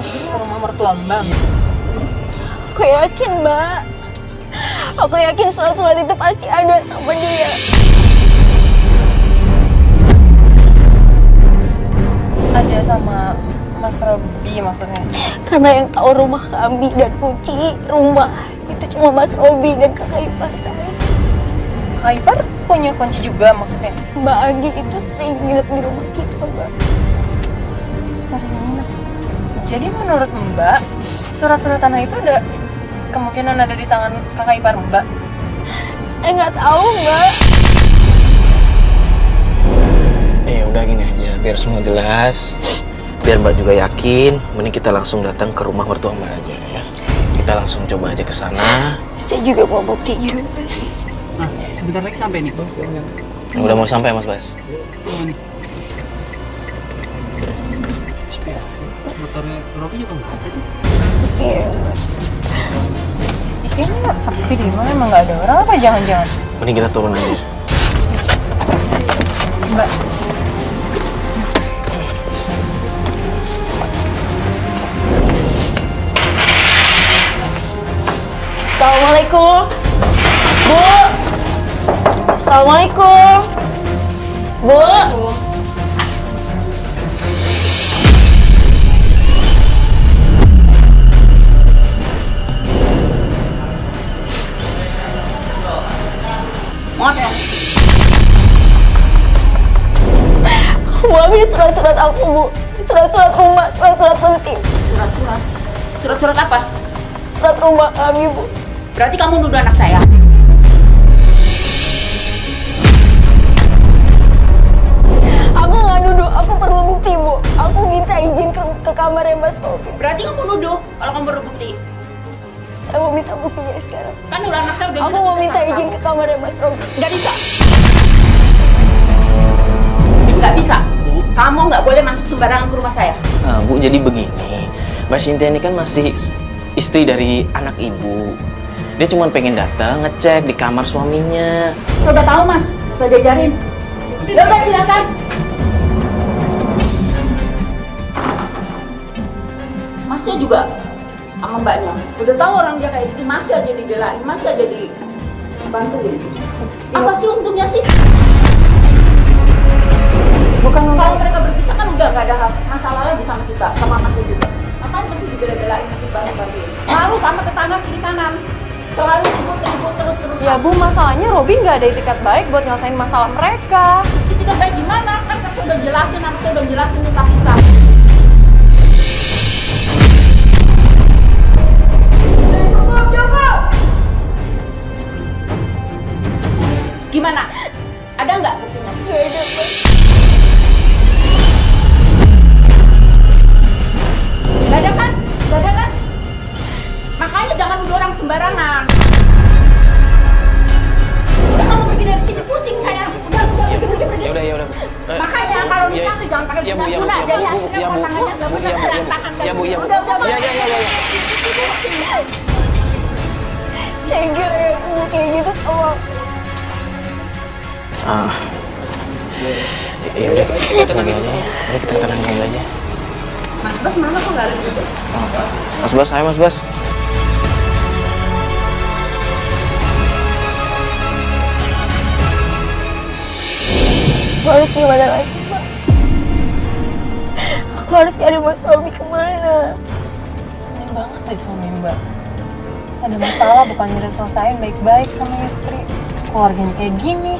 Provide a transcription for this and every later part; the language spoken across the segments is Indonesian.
ke rumah mertua Mbak. Aku yakin, Mbak. Aku yakin surat-surat itu pasti ada sama dia. Ada sama Mas Robi maksudnya? Karena yang tahu rumah kami dan kunci rumah itu cuma Mas Robi dan kakak ipar saya. Kak Ipar punya kunci juga maksudnya? Mbak Anggi itu sering nginep di rumah kita, Mbak. Sering nginep. Jadi menurut Mbak, surat-surat tanah itu ada kemungkinan ada di tangan kakak ipar Mbak? Saya nggak tahu, Mbak. Udah gini aja, biar semua jelas. Biar Mbak juga yakin, mending kita langsung datang ke rumah mertua Mbak aja ya. Kita langsung coba aja ke sana. Saya juga mau buktinya, Mas. Nah, sebentar lagi sampai nih. Udah mau sampai Mas Bas? Oh, nih. Motornya Robi juga nggak ada tuh. Iya, Mas. Kayaknya sepi di mana, emang nggak ada orang apa jangan-jangan? Mending kita turun aja. Mbak. Assalamualaikum. Bu. Assalamualaikum. Bu. Maaf ya. Bu ambil surat-surat aku, Bu. Surat-surat rumah, surat-surat penting. Surat-surat? Surat-surat apa? Surat rumah kami, Bu. Berarti kamu nuduh anak saya? Aku nggak nuduh, aku perlu bukti, Bu. Aku minta izin ke kamarnya Mas Robi. Berarti kamu nuduh kalau kamu perlu bukti? Saya mau minta buktinya sekarang. Kan udah anak saya udah Aku mau minta izin ke kamarnya Mas Robi. Nggak bisa. Nggak bisa. Kamu nggak boleh masuk sembarangan ke rumah saya. Nah, Bu, jadi begini. Mbak Cynthia ini kan masih istri dari anak ibu. Dia cuma pengen datang ngecek di kamar suaminya. Saya udah tahu, Mas. Saya diajarin. Ya udah, silakan. Masnya juga sama mbaknya. Udah tahu orang dia kayak gitu, masih aja dibelain, masih aja dibantuin. Apa sih untungnya sih? Bukan Kalau mereka berpisah kan udah nggak ada masalah lagi sama kita, sama masnya juga. Ngapain masih dibela-belain, masih bantu-bantuin? Malu sama tetangga kiri kanan. Selalu ribut terus-terusan. Ya Bu, masalahnya Robi nggak ada itikat baik buat nyelesain masalah mereka. Itikat baik gimana? Kan saya udah jelasin, anak saya udah jelasin minta pisah. Gimana? Ada nggak buktinya? Nggak ada, Mas. Nggak ada kan? Nggak ada kan? Makanya jangan nuduh orang sembarangan. Udah kamu pergi dari sini, pusing saya. Udah, pergi. Ya udah. Makanya kalau nikah tuh jangan pakai guna. Jadi hasilnya rumah tangganya nggak benar, berantakan kayak gitu. Udah. Tega ya, Bu. Kayak gitu sama Ya udah, kita tenangin aja ya. Udah, kita tenangin aja. Mas Bas mana kok nggak ada di situ? Mas Bas, ayo Mas Bas. Aku harus gimana lagi, Mbak? Aku harus cari Mas Robi kemana? Aneh banget deh suami Mbak. Ada masalah bukannya diselesain baik-baik sama istri. Keluarganya kayak gini.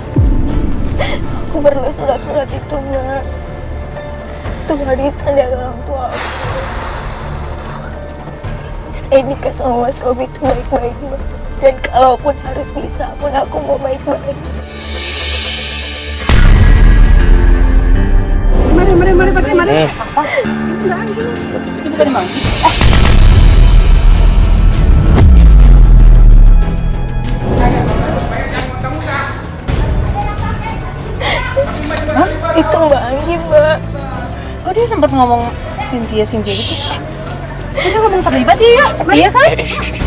Aku perlu surat-surat itu, Mbak. Itu warisan dari orang tua aku. Saya nikah sama Mas Robi itu baik-baik, Mbak. Dan kalaupun harus bisa pun aku mau baik-baik. Mari. Apa? Itu bukan Mang. Itu Mbak Anggi, Mbak. Kok dia sempat ngomong Cynthia gitu? Dia ngomong terlibat ya? Iya kan? Shh.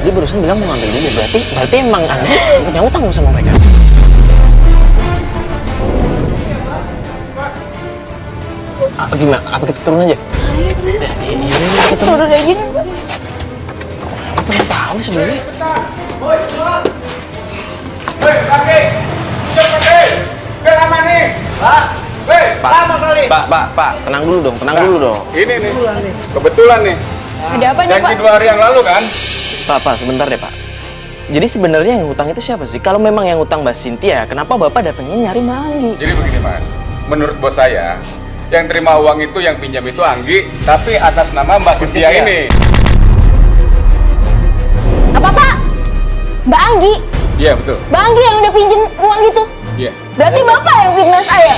Dia barusan bilang mau ngambil dulu, berarti emang Anggi punya utang sama mereka. Gimana? Apa kita turun aja? Iya. Turun aja nih, Mbak. Pengen tahu nih sebenarnya. Pak, tenang dulu dong. Ini nih, kebetulan nih. Ada apa nih, Pak? Janji 2 hari yang lalu kan? Pak, sebentar deh Pak. Jadi sebenarnya yang hutang itu siapa sih? Kalau memang yang hutang Mbak Cynthia, kenapa Bapak datangnya nyari Mbak Anggi? Jadi begini Mas, menurut bos saya, yang terima uang itu yang pinjam itu Anggi, tapi atas nama Mbak Cynthia ini. Apa, Pak? Mbak Anggi? Iya betul. Mbak Anggi yang udah pinjem uang itu? Iya. Berarti Bapak yang fitnah saya?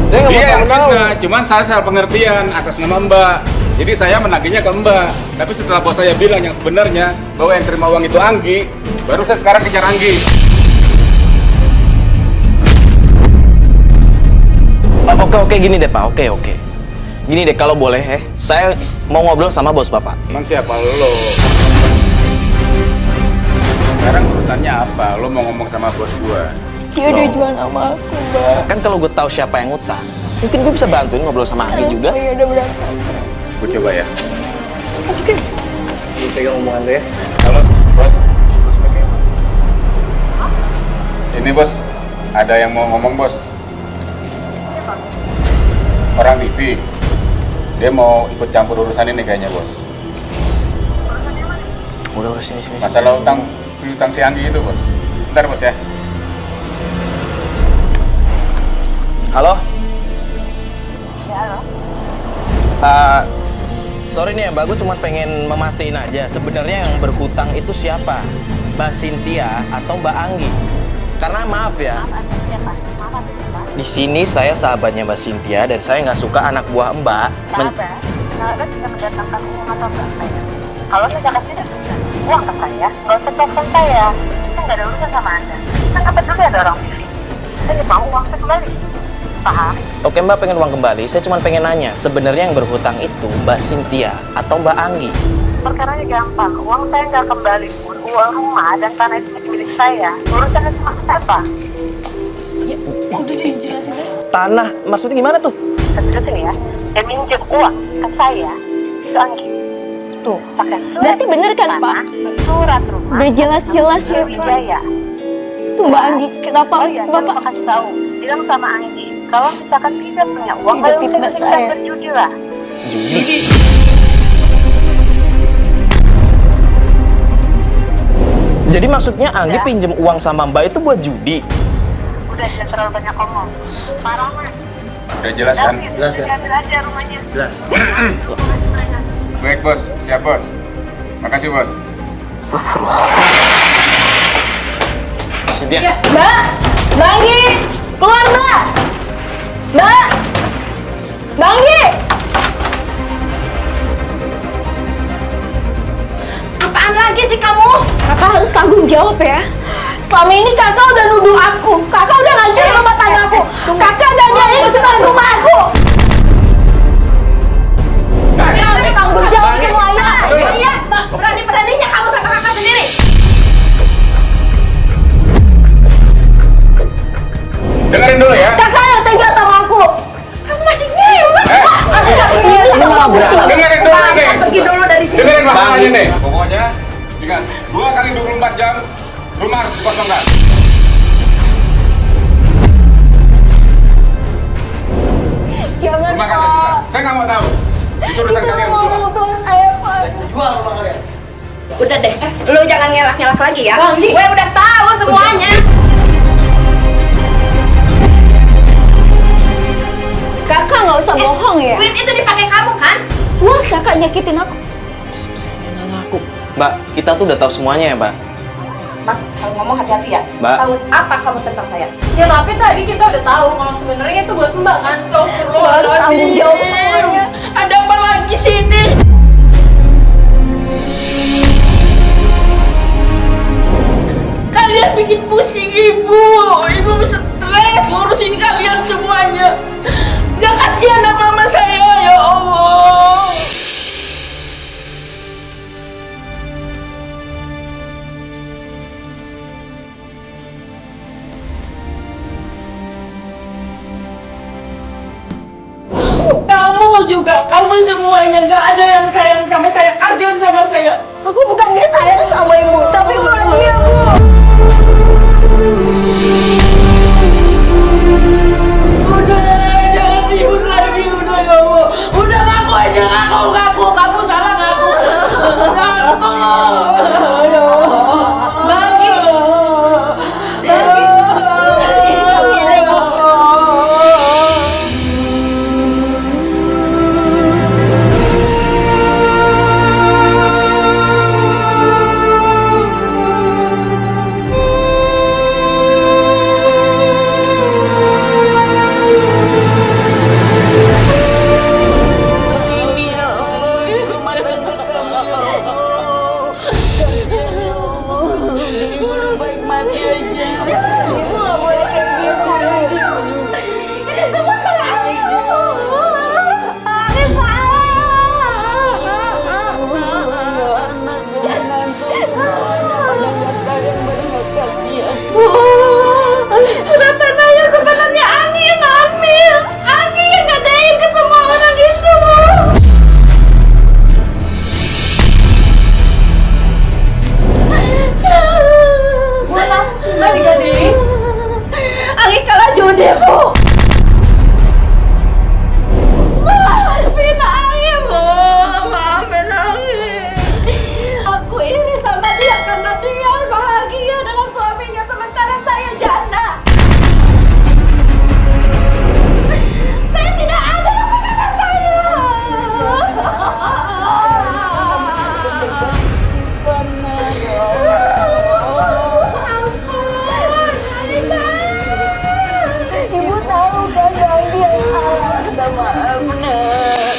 Saya nggak Dia mau yang tahu. fitnah, cuman saya salah pengertian atas nama Mbak. Jadi saya menagihnya ke Mbak. Tapi setelah bos saya bilang yang sebenarnya bahwa yang terima uang itu Anggi, baru saya sekarang kejar Anggi. Oke, gini deh Pak, oke. Gini deh, kalau boleh saya mau ngobrol sama bos Bapak. Emang siapa lo? Sekarang urusannya apa? Lo mau ngomong sama bos gua? Dia udah jual nama aku, Mbak. Kan kalau gue tahu siapa yang utang, mungkin gue bisa bantuin ngobrol sama Anggi juga. Saya udah berantakan. Gue coba ya. Oke. Gue pegang omongan lo ya. Halo, bos. Ini bos, ada yang mau ngomong bos. Orang TV. Dia mau ikut campur urusan ini kayaknya bos. Udah sini. Masalah utang si Anggi itu bos. Bentar bos ya. Halo? Ya, halo. Sorry nih ya Mbak, gue cuma pengen memastiin aja sebenarnya yang berhutang itu siapa? Mbak Cynthia atau Mbak Anggi? Karena maaf ya, di sini saya sahabatnya Mbak Cynthia dan saya nggak suka anak buah Mbak. Sahabat bisa mendatangkan uang atau enggak saya? Kalau misalkan tidak bisa uang ke saya, nggak usah telepon saya. Saya nggak ada urusan sama Anda. Kan apa dulu ada orang TV. Saya mau uang saya kembali. Paham? Oke Mbak pengen uang kembali, saya cuma pengen nanya sebenarnya yang berhutang itu Mbak Cynthia atau Mbak Anggi? Perkaranya gampang. Uang saya nggak kembali pun, uang rumah dan tanah itu milik saya. Urusannya sama siapa? Ya, udah deh jelasin aja. Tanah, maksudnya gimana tuh? Terusin ya. Yang minjem uang ke saya itu Anggi. Tuh. Pakai surat Berarti bener kan, tanah, Pak? Surat rumah. Udah jelas-jelas ya, Pak. Wijaya. Tuh Mbak Anggi, kenapa Oh iya, jangan lupa Bapak? kasih tahu. Bilang sama Anggi, kalau misalkan tidak punya uang, Tidak kalau fitnah bisa saya. berjudi lah. Judi. Jadi maksudnya Anggi Ya. pinjem uang sama Mbak itu buat judi? Udah jangan terlalu banyak ngomong. Parah mas. Udah jelas kan? Jelas ya. Ambil aja rumahnya. Baik bos, siap bos. Makasih bos. Cynthia. Mbak! Mbak Anggi! Keluar, Mbak! Mbak! Mbak Anggi! Apaan lagi sih kamu? Kakak harus tanggung jawab ya. Selama ini kakak udah nuduh aku. Kakak udah ngancurin rumah tangga aku. Kakak gak ada yang surat rumah aku. Kakak harus tanggung jawab semuanya. Iya, berani-beraninya kamu sama kakak sendiri. Dengerin dulu ya. Kakak yang tega sama aku. Kamu masih ngewek. Dengerin dulu nih. Pergi dulu dari sini. Dengerin masalahnya nih. Pokoknya ingat 2 kali 24 jam rumah harus dikosongkan. Jangan, Terima kasih sudah. Saya nggak mau tahu. Itu urusan kalian mau berdua. untung saya, Pak. Udah deh, lu jangan ngelak-ngelak lagi ya. Bang, Gue udah tahu semuanya. Kakak nggak usah bohong ya. Duit itu dipakai kamu kan? Puas kakak nyakitin aku. Ngaku. Mbak, kita tuh udah tahu semuanya ya Mbak. Mas, kalau ngomong hati-hati ya. Mbak. Tahu apa kamu tentang saya? Ya tapi tadi kita udah tahu kalau sebenarnya itu buat Mbak kan. Harus tanggung jawab semuanya. Ada apa lagi sini? Kalian bikin pusing ibu. Ibu stres ngurusin kalian semuanya. Gak kasihan sama mama saya, ya Allah. Kamu juga, kamu semuanya gak ada yang sayang sama saya, kasihan sama saya. Aku bukan gak sayang sama ibu, tapi bahagia, Bu. Udah, jangan ribut lagi, udah ya Bu. Udah ngaku aja, ngaku. Kamu salah ngaku. Ngaku. Ya Allah. Bagi. Surat tanahnya sebenarnya Anggi yang ngambil. Anggi yang ngadain ke semua orang itu, Bu. Buat apa sih Mbak digadein? Anggi kalah judi, Bu. Maafin Anggi, Bu. Maafin Anggi. Aku iri sama dia karena dia bahagia dengan suaminya sementara saya janda. Saya tidak ada apa-apa saya. Ibu tahu kan Anggi yang salah. Minta maaf, Nak.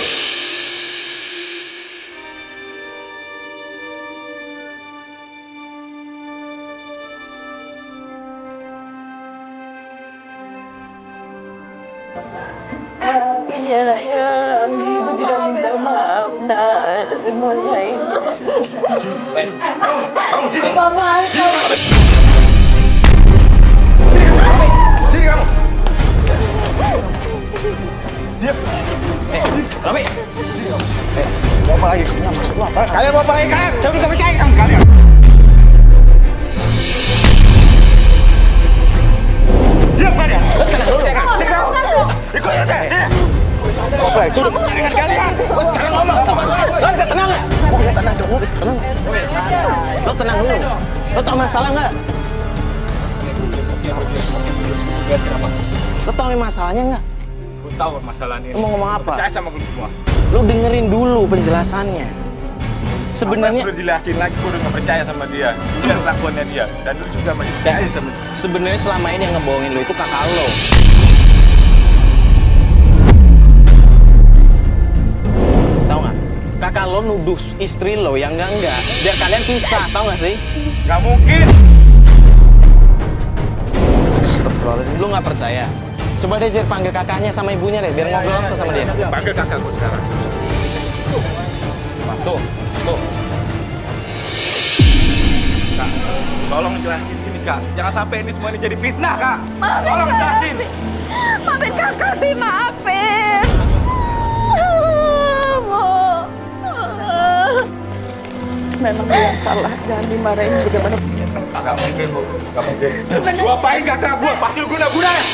Ya, ibu juga minta maaf, Nak. Semuanya ini. Mama, Sini kamu. Diam. Rami. Mau apa lagi? Maksud lu apa? Kalian mau apa lagi kalian? Saya udah percaya sama kalian. Diam kalian. Tenang dulu. Sini kamu. Ikut aja. Sini. Apa lagi? Sudah bicara dengan kalian. Gua sekarang ngomong sama lu. Lo bisa tenang nggak? Gua bisa tenang. Lo bisa tenang. Lo tenang dulu. Lo tau masalah nggak? Lo tau masalahnya nggak? Gue tahu masalahnya. Lo mau ngomong apa? Percaya sama gue semua. Lo dengerin dulu penjelasannya. Sebenarnya gue udah jelasin lagi, gue udah gak percaya sama dia. Dia kelakuannya dia. Dan lu juga masih percaya sama dia. sebenarnya selama ini yang ngebohongin lo itu kakak lo. Tahu nggak? Kakak lo nuduh istri lo yang enggak. Biar kalian pisah, tahu nggak sih? Gak mungkin. Astagfirullahaladzim, lo nggak percaya? Coba deh Jer panggil kakaknya sama ibunya deh, biar ngobrol langsung sama dia. Panggil kakak gue sekarang. Tuh. Kak, tolong jelasin ini kak. Jangan sampai ini semua ini jadi fitnah kak. Tolong jelasin. Maafin kakak, Bi. Maafin. memang dia yang salah. Jangan dimarahin bagaimana. Gak mungkin, Bu. Gak mungkin. Gua apain kakak gua? Pasti lu guna-guna ya?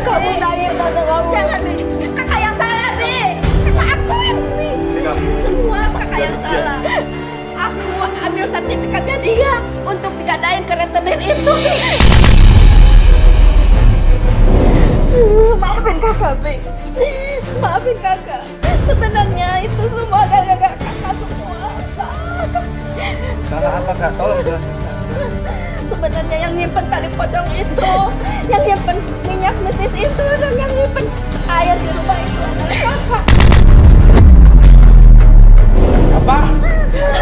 Kamu nanya tante kamu. Jangan, Bi. Kakak yang salah, Bi. Kakak akuin, Bi. Semua kakak yang salah. Aku ambil sertifikatnya dia untuk digadain ke rentenir itu, Bi. Maafin kakak, Bi. Maafin kakak. Sebenarnya itu semua gara-gara kakak semua. Kakak apa kak? Tolong jelasin. Sebenarnya yang nyimpen tali pocong itu, yang nyimpen minyak mistis itu, dan yang nyimpen air di rumah itu adalah kakak. Apa?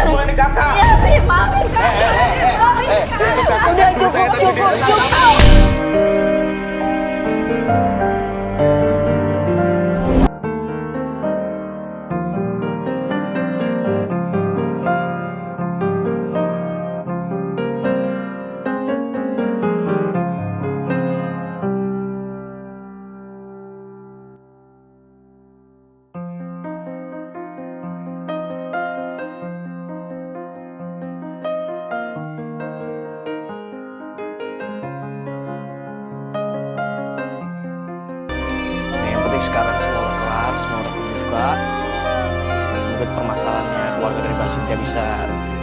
Semua ini kakak. Iya, Bi, maafin kakak. Maafin kakak. Udah cukup. terbuka. Semoga permasalahannya keluarga dari Mbak Cynthia bisa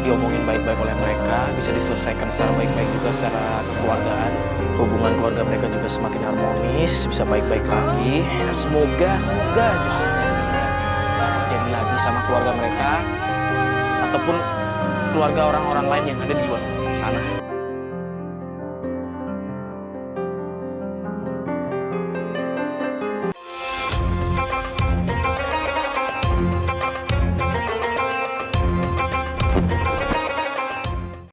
diomongin baik-baik oleh mereka, bisa diselesaikan secara baik-baik juga secara kekeluargaan. Hubungan keluarga mereka juga semakin harmonis, bisa baik-baik lagi. Semoga aja nggak terjadi lagi sama keluarga mereka ataupun keluarga orang-orang lain yang ada di luar sana.